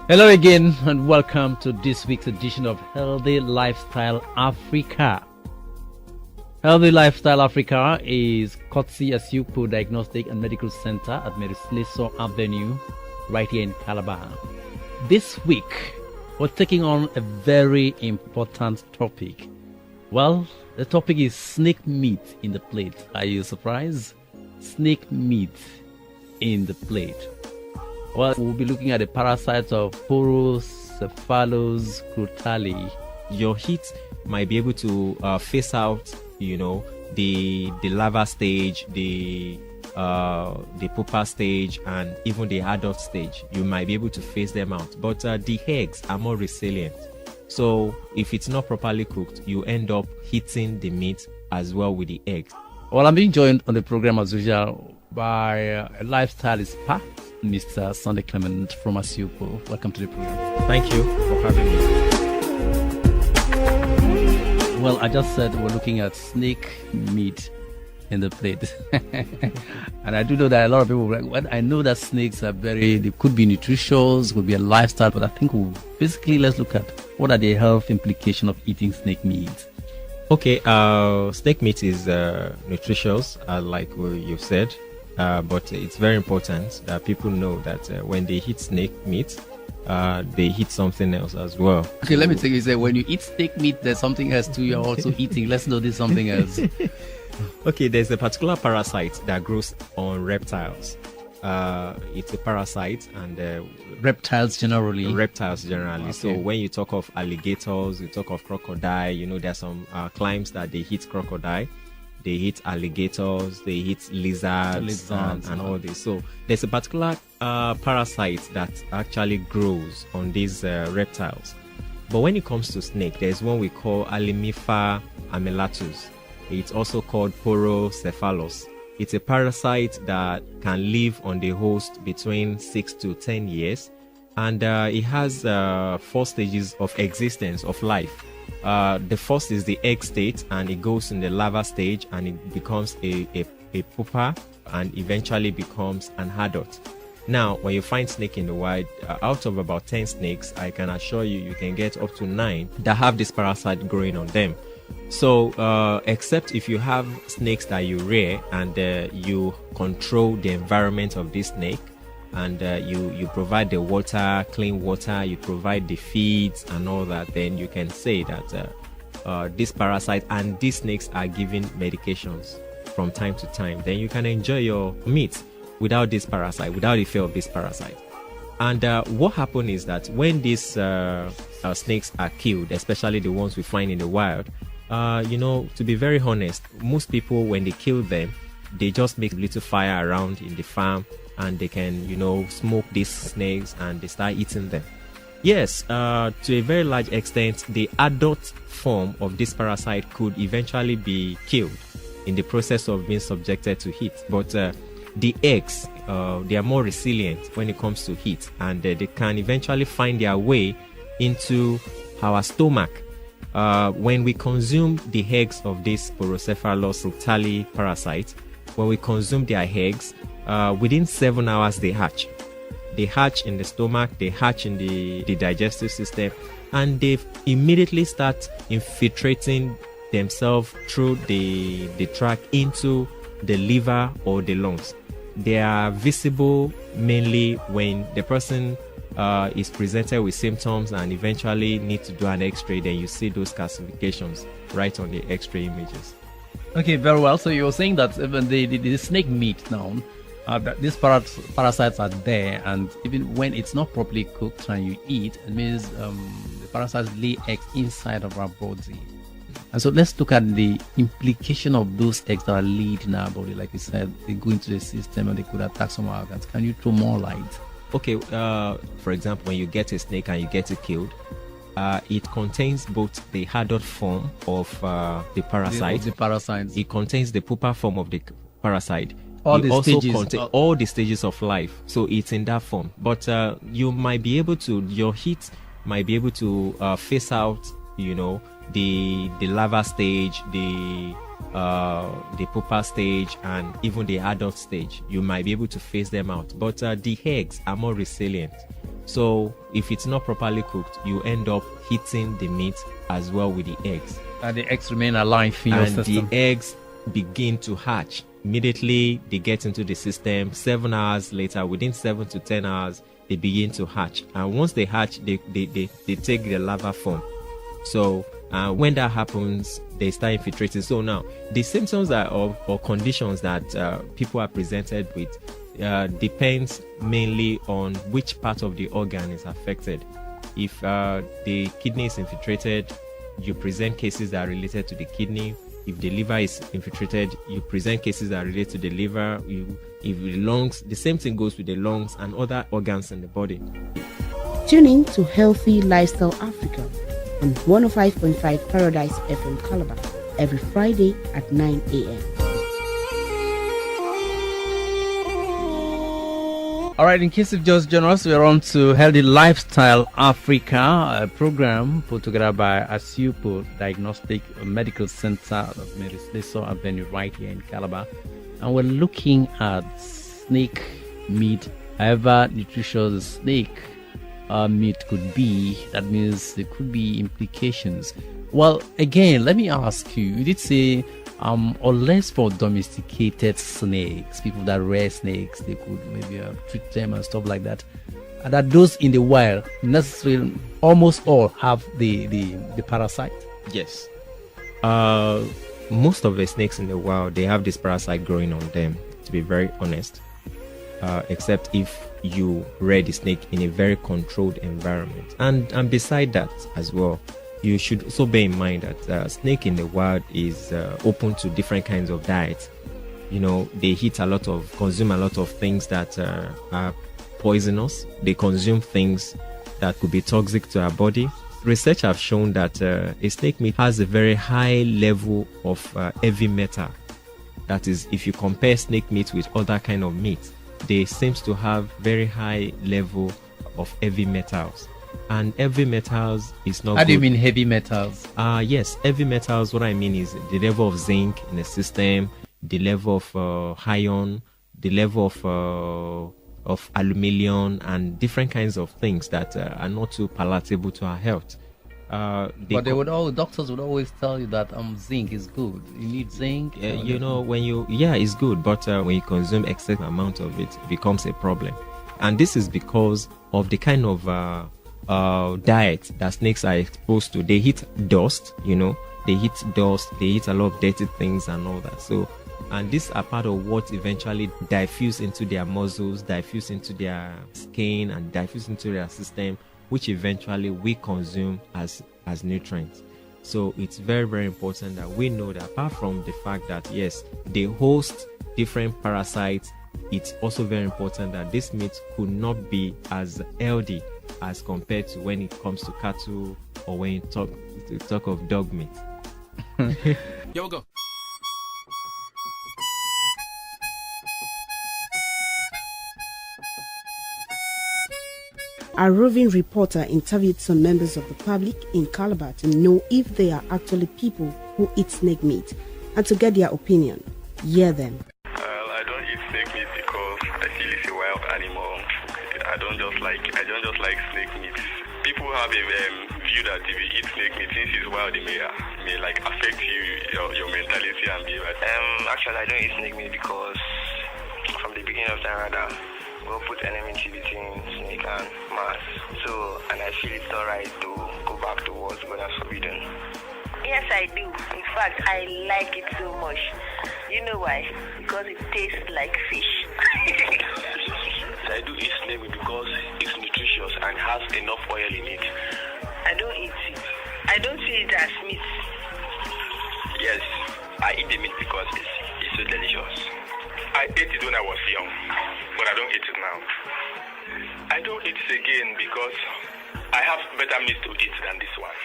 Hello again and welcome to this week's edition of Healthy Lifestyle Africa. Healthy Lifestyle Africa is courtesy as Asiupo Diagnostic and Medical Center at Merisleso Avenue right here in Calabar. This week we're taking on a very important topic. Well, the topic is snake meat in the plate. Are you surprised? Snake meat in the plate. Well, we'll be looking at the parasites of Porocephalus crotali. Your heat might be able to phase out, the larva stage, the pupa stage, and even the adult stage. You might be able to phase them out, but the eggs are more resilient. So if it's not properly cooked, you end up hitting the meat as well with the eggs. Well, I'm being joined on the program as usual by a lifestylist, Mr. Sunday Clement from Asiupo. Welcome to the program. Thank you for having me. Well, I just said we're looking at snake meat in the plate. And I do know that a lot of people are like, well, I know that snakes are they could be nutritious, could be a lifestyle, but I think let's look at what are the health implications of eating snake meat. Okay, snake meat is nutritious, like you've said. But it's very important that people know that when they eat snake meat, they eat something else as well. Okay, let me tell you, when you eat snake meat, there's something else too you're also eating. Let's know there's something else. Okay, there's a particular parasite that grows on reptiles. It's a parasite and reptiles generally. Okay. So when you talk of alligators, you talk of crocodile, there's some climes that they eat crocodile. They eat alligators, they eat lizards and all this. So there's a particular parasite that actually grows on these reptiles. But when it comes to snake, there's one we call Armillifer Armillatus. It's also called Porocephalus. It's a parasite that can live on the host between 6 to 10 years. And it has 4 stages of existence of life. The first is the egg state, and it goes in the larva stage, and it becomes a pupa, and eventually becomes an adult. Now, when you find snake in the wild, out of about 10 snakes, I can assure you can get up to 9 that have this parasite growing on them. So, except if you have snakes that you rear and you control the environment of this snake, and you provide the water, clean water, you provide the feeds and all that, then you can say that this parasite and these snakes are given medications from time to time. Then you can enjoy your meat without this parasite, without the fear of this parasite. And what happens is that when these snakes are killed, especially the ones we find in the wild, to be very honest, most people, when they kill them, they just make a little fire around in the farm, and they can, smoke these snakes and they start eating them. Yes, to a very large extent, the adult form of this parasite could eventually be killed in the process of being subjected to heat. But the eggs, they are more resilient when it comes to heat, and they can eventually find their way into our stomach. When we consume the eggs of this Porocephalus crotali parasite, when we consume their eggs, within 7 hours they hatch. They hatch in the stomach, they hatch in the digestive system, and they immediately start infiltrating themselves through the tract into the liver or the lungs. They are visible mainly when the person is presented with symptoms and eventually need to do an x-ray. Then you see those calcifications right on the x-ray images. Okay, very well. So you're saying that even the snake meat now, that these parasites are there, and even when it's not properly cooked and you eat, it means the parasites lay eggs inside of our body. And so let's look at the implication of those eggs that are laid in our body. Like you said, they go into the system and they could attack some organs. Can you throw more light? Okay, for example, when you get a snake and you get it killed, it contains both the adult form of the parasite. The parasites. It contains the pupa form of the parasite. All it the also stages. contains all the stages of life. So it's in that form. But you might be able to, your heat might be able to phase out, the larva stage, the pupa stage, and even the adult stage. You might be able to phase them out. But the eggs are more resilient. So if it's not properly cooked, you end up heating the meat as well with the eggs. And the eggs remain alive in your system. And the eggs begin to hatch. Immediately they get into the system. 7 hours later, within 7 to 10 hours, they begin to hatch. And once they hatch, they take the larva form. So when that happens, they start infiltrating. So now, the symptoms or conditions that people are presented with depends mainly on which part of the organ is affected. If the kidney is infiltrated, you present cases that are related to the kidney. If the liver is infiltrated, you present cases that are related to the liver. If the lungs, the same thing goes with the lungs and other organs in the body. Tune in to Healthy Lifestyle Africa on 105.5 Paradise FM Calabar every Friday at 9 a.m. All right, in case you've just joined us, we're on to Healthy Lifestyle Africa, a program put together by Asiupo Diagnostic Medical Center of Medicine Avenue right here in Calabar. And we're looking at snake meat, however nutritious the snake meat could be. That means there could be implications. Well, again, let me ask you did say unless for domesticated snakes, people that rear snakes, they could maybe treat them and stuff like that. And that those in the wild, necessarily, almost all have the parasite. Yes. Most of the snakes in the wild, they have this parasite growing on them, to be very honest. Except if you rear the snake in a very controlled environment. And beside that as well, you should also bear in mind that snake in the wild is open to different kinds of diets. You know, they consume a lot of things that are poisonous. They consume things that could be toxic to our body. Research have shown that a snake meat has a very high level of heavy metal. That is, if you compare snake meat with other kind of meat, they seems to have very high level of heavy metals. And heavy metals is not How good. do you mean heavy metals? Yes, heavy metals, what I mean is the level of zinc in the system, the level of iron, the level of aluminium, and different kinds of things that are not too palatable to our health. But doctors would always tell you that zinc is good. You need zinc. You know, it's good, but when you consume excess amount of it, it becomes a problem. And this is because of the kind of diet that snakes are exposed to. They eat dust, they eat a lot of dirty things and all that. So, and these are part of what eventually diffuse into their muscles, diffuse into their skin, and diffuse into their system, which eventually we consume as nutrients. So it's very, very important that we know that apart from the fact that yes, they host different parasites, it's also very important that this meat could not be as healthy as compared to when it comes to cattle or when you talk of dog meat. Here we go. Our roving reporter interviewed some members of the public in Calabar to know if they are actually people who eat snake meat and to get their opinion. Hear them. I don't eat snake meat because I feel it's a wild animal. I don't just like snake meat. People have a view that if you eat snake meat, since it's wild, it may affect your mentality and behavior. Actually, I don't eat snake meat because from the beginning of time, we'll put enmity between snake and man. So, and I feel it's alright to go back to what God has forbidden. Yes, I do. In fact, I like it so much. You know why? Because it tastes like fish. I do eat snake meat because it's nutritious and has enough oil in it. I don't eat it. I don't see it as meat. Yes, I eat the meat because it's so delicious. I ate it when I was young, but I don't eat it now. I don't eat it again because I have better meat to eat than this one.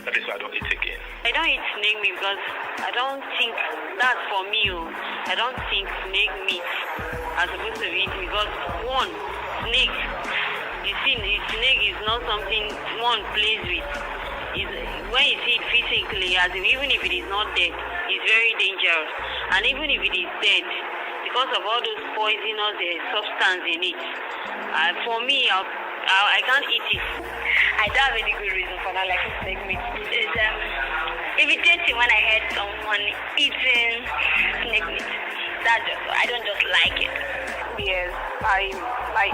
That is why I don't eat again. I don't eat snake meat because I don't think that's for me. I don't think snake meat are supposed to be eaten because one, snake is not something one plays with. When you see it physically, even if it is not dead, it's very dangerous. And even if it is dead, because of all those poisonous substance in it, for me, I can't eat it. I don't have any good reason for not liking snake meat. It's irritating when I heard someone eating snake meat. I don't just like it. Yes, I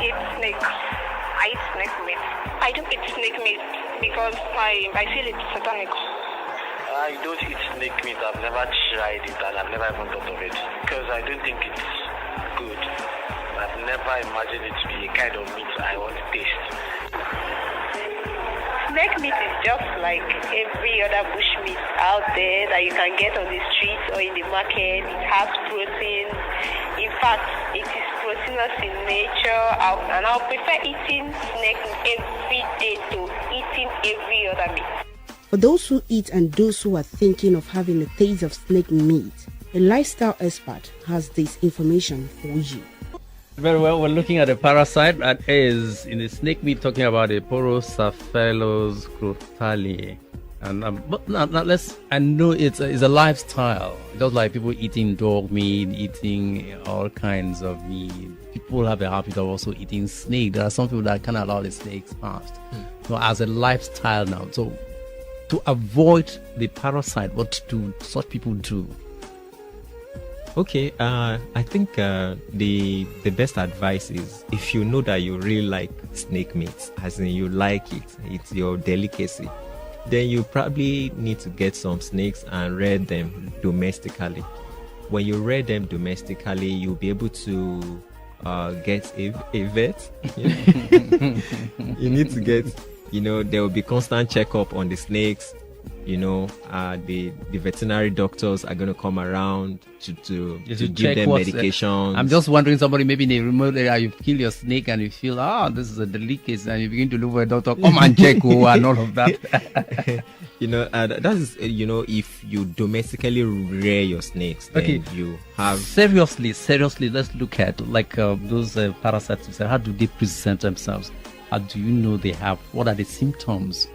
eat snake. I eat snake meat. I don't eat snake meat because I feel it's satanic. I don't eat snake meat. I've never tried it and I've never even thought of it because I don't think it's good. I've never imagined it to be a kind of meat I want to taste. Snake meat is just like every other bush meat out there that you can get on the streets or in the market. It has protein. In fact, it is proteinous in nature, and I'll prefer eating snake every day to eating every other meat. For those who eat and those who are thinking of having a taste of snake meat, a lifestyle expert has this information for you. Very well, we're looking at a parasite that is in the snake meat, talking about a Porocephalus crotali. And but now I know it's a lifestyle, just like people eating dog meat, eating all kinds of meat. People have a habit of also eating snake. There are some people that can't allow the snakes past. So as a lifestyle now, so to avoid the parasite, what do such people do? Okay, I think the best advice is if you know that you really like snake meat, as in you like it, it's your delicacy, then you probably need to get some snakes and rear them domestically. When you rear them domestically, you'll be able to get a vet. You need to get, there will be constant checkup on the snakes. The veterinary doctors are going to come around to give them medications. I'm just wondering, somebody maybe in a remote area, you kill your snake and you feel, this is a delicacy, and you begin to look for a doctor, come and check and all of that. That is, if you domestically rear your snakes, then you have... Seriously, let's look at those parasites. How do they present themselves? How do you know they have? What are the symptoms?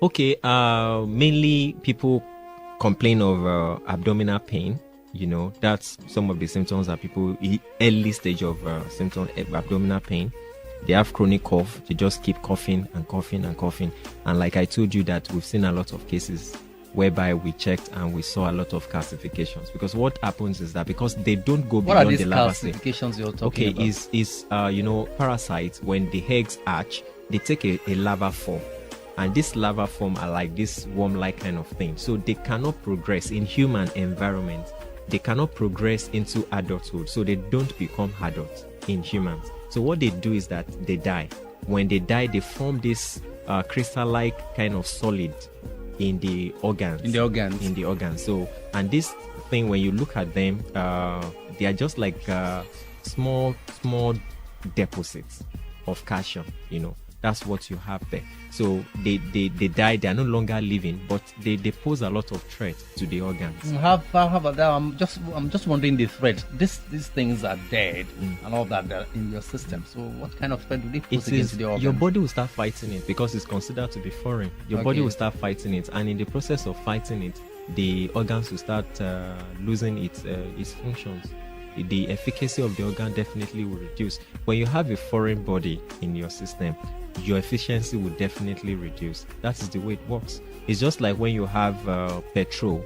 Okay, mainly people complain of abdominal pain. That's some of the symptoms that people, early stage of symptom abdominal pain. They have chronic cough. They just keep coughing and coughing and coughing. And like I told you that we've seen a lot of cases whereby we checked and we saw a lot of calcifications. Because what happens is that because they don't go beyond the larva. What are these calcifications you're talking about? Is parasites, when the eggs hatch, they take a larva form. And this larva form are like this worm-like kind of thing. So they cannot progress in human environment. They cannot progress into adulthood. So they don't become adults in humans. So what they do is that they die. When they die, they form this crystal-like kind of solid in the organs. In the organs. So, and this thing, when you look at them, they are just like small deposits of calcium, That's what you have there. So they die. They are no longer living, but they pose a lot of threat to the organs. How about that? I'm just wondering the threat. These things are dead and all that in your system. So what kind of threat do they pose against the organs? Your body will start fighting it because it's considered to be foreign. Your body will start fighting it, and in the process of fighting it, the organs will start losing its functions. The efficacy of the organ definitely will reduce. When you have a foreign body in your system, your efficiency will definitely reduce. That is the way it works. It's just like when you have petrol.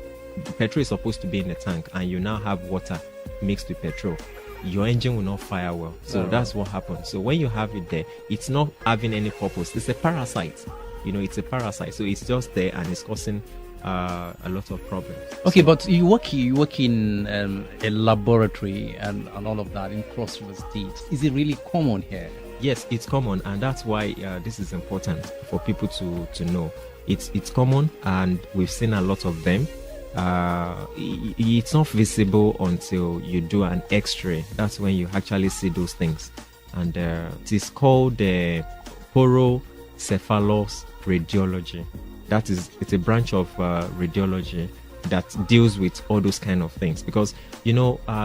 Petrol is supposed to be in the tank, and you now have water mixed with petrol. Your engine will not fire well. So that's what happens. So when you have it there, it's not having any purpose. It's a parasite. It's a parasite. So it's just there and it's causing a lot of problems. Okay, but you work in a laboratory and all of that in Cross River State. Is it really common here? Yes, it's common, and that's why this is important for people to know. It's common, and we've seen a lot of them. It's not visible until you do an X-ray. That's when you actually see those things, and it is called Porocephalus radiology. It's a branch of radiology that deals with all those kind of things, because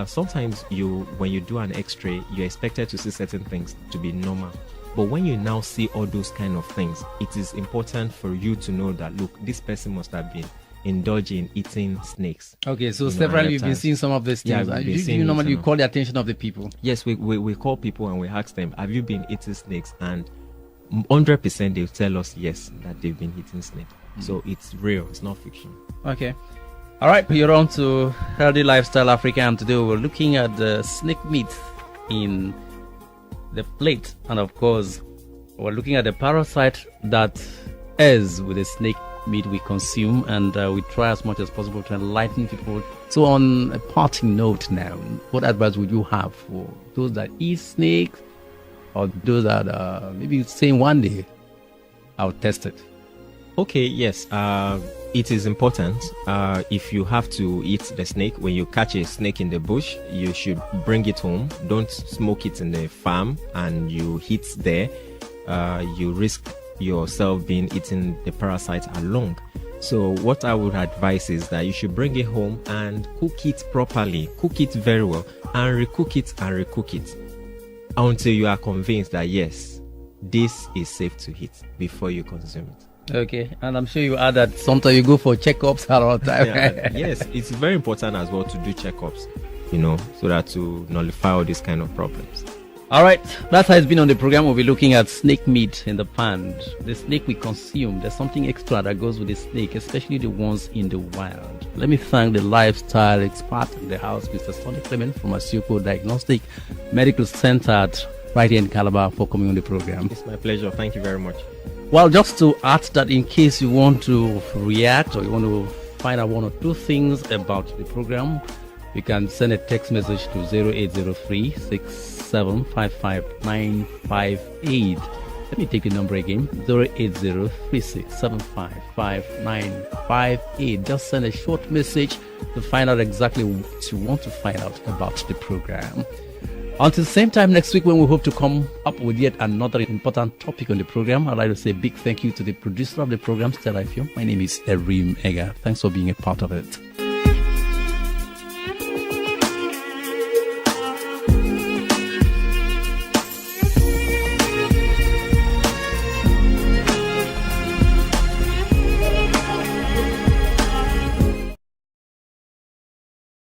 sometimes when you do an X-ray, you're expected to see certain things to be normal, but when you now see all those kind of things, it is important for you to know that, look, this person must have been indulging eating snakes. Okay, so severally you've been seeing some of these things. You normally call the attention of the people. Yes, we call people and we ask them, have you been eating snakes? And 100% they'll tell us yes, that they've been hitting snake. So it's real, it's not fiction. Okay. All right, you're on to Healthy Lifestyle Africa, and today we're looking at the snake meat in the plate, and of course we're looking at the parasite that is with the snake meat we consume, and we try as much as possible to enlighten people. So on a parting note now, what advice would you have for those that eat snakes, or those that maybe saying one day I'll test it? Okay, yes. It is important. If you have to eat the snake, when you catch a snake in the bush, you should bring it home. Don't smoke it in the farm and you hit there. You risk yourself being eating the parasite along. So what I would advise is that you should bring it home and cook it properly. Cook it very well and recook it until you are convinced that yes, this is safe to eat before you consume it. Okay, and I'm sure you add that sometimes you go for checkups around time. Yes, it's very important as well to do checkups, so that to nullify all these kind of problems. All right, that has been on the program. We'll be looking at snake meat in the pan. The snake we consume, there's something extra that goes with the snake, especially the ones in the wild. Let me thank the lifestyle expert in the house, Mr. Sonny Clement from Asioko Diagnostic Medical Center right here in Calabar, for coming on the program. It's my pleasure. Thank you very much. Well, just to add that in case you want to react or you want to find out one or two things about the program, you can send a text message to 0803 6755958. Let me take the number again, 08036755958. Just send a short message to find out exactly what you want to find out about the program. Until the same time next week, when we hope to come up with yet another important topic on the program, I'd like to say a big thank you to the producer of the program, Stella Ifyo. My name is Erim Ega. Thanks for being a part of it.